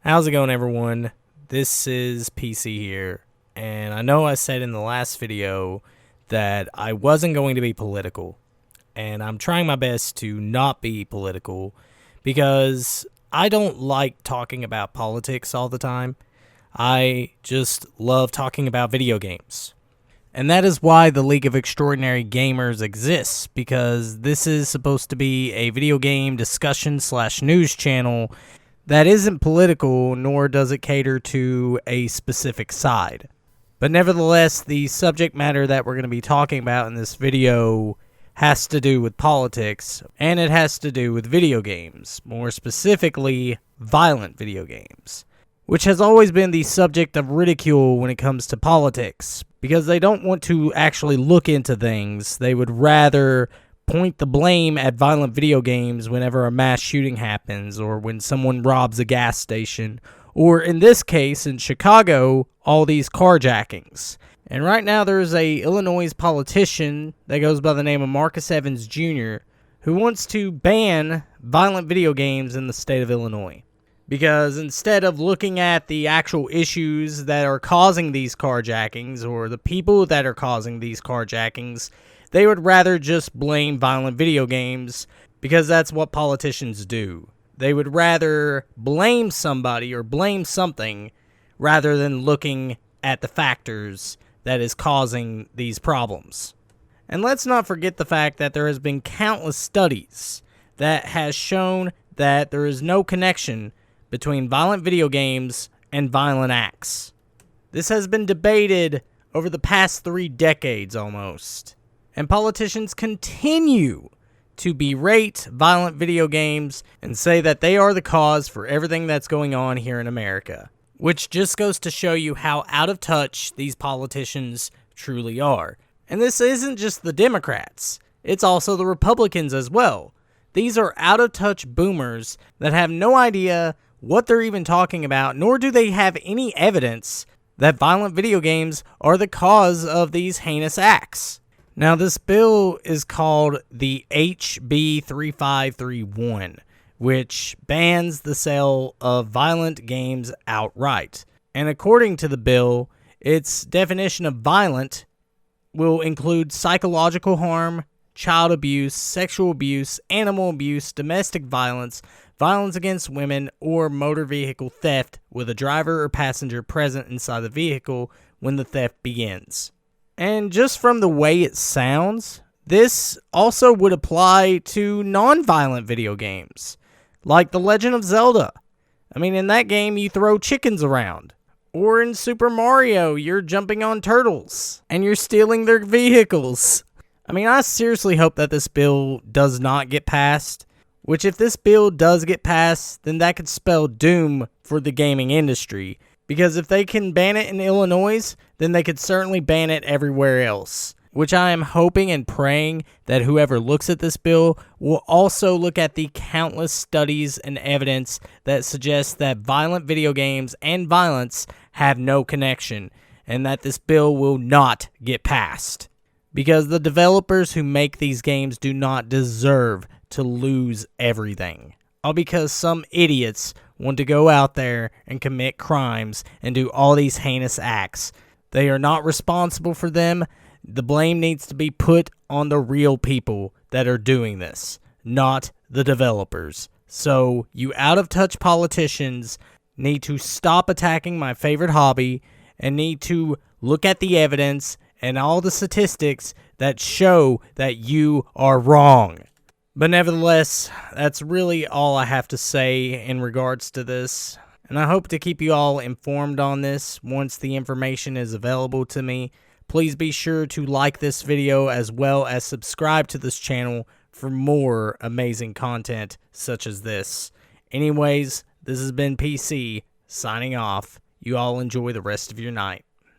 How's it going, everyone? This is PC here, and I know I said in the last video that I wasn't going to be political, and I'm trying my best to not be political because I don't like talking about politics all the time. I just love talking about video games. And that is why the League of Extraordinary Gamers exists, because this is supposed to be a video game discussion / news channel that isn't political, nor does it cater to a specific side. But nevertheless, the subject matter that we're going to be talking about in this video has to do with politics, and it has to do with video games, more specifically, violent video games, which has always been the subject of ridicule when it comes to politics, because they don't want to actually look into things. They would rather point the blame at violent video games whenever a mass shooting happens, or when someone robs a gas station, or in this case, in Chicago, all these carjackings. And right now there's a Illinois politician that goes by the name of Marcus Evans Jr. who wants to ban violent video games in the state of Illinois. Because instead of looking at the actual issues that are causing these carjackings, or the people that are causing these carjackings, they would rather just blame violent video games, because that's what politicians do. They would rather blame somebody or blame something rather than looking at the factors that is causing these problems. And let's not forget the fact that there has been countless studies that has shown that there is no connection between violent video games and violent acts. This has been debated over the past 3 decades almost. And politicians continue to berate violent video games and say that they are the cause for everything that's going on here in America. Which just goes to show you how out of touch these politicians truly are. And this isn't just the Democrats, it's also the Republicans as well. These are out of touch boomers that have no idea what they're even talking about, nor do they have any evidence that violent video games are the cause of these heinous acts. Now, this bill is called the HB 3531, which bans the sale of violent games outright. And according to the bill, its definition of violent will include psychological harm, child abuse, sexual abuse, animal abuse, domestic violence, violence against women, or motor vehicle theft with a driver or passenger present inside the vehicle when the theft begins. And just from the way it sounds, this also would apply to non-violent video games, like The Legend of Zelda. I mean, in that game, you throw chickens around. Or in Super Mario, you're jumping on turtles, and you're stealing their vehicles. I mean, I seriously hope that this bill does not get passed, which if this bill does get passed, then that could spell doom for the gaming industry. Because if they can ban it in Illinois, then they could certainly ban it everywhere else. Which I am hoping and praying that whoever looks at this bill will also look at the countless studies and evidence that suggests that violent video games and violence have no connection, and that this bill will not get passed. Because the developers who make these games do not deserve to lose everything. All because some idiots want to go out there and commit crimes and do all these heinous acts. They are not responsible for them. The blame needs to be put on the real people that are doing this, not the developers. So, you out-of-touch politicians need to stop attacking my favorite hobby and need to look at the evidence and all the statistics that show that you are wrong. But nevertheless, that's really all I have to say in regards to this. And I hope to keep you all informed on this once the information is available to me. Please be sure to like this video as well as subscribe to this channel for more amazing content such as this. Anyways, this has been PC signing off. You all enjoy the rest of your night.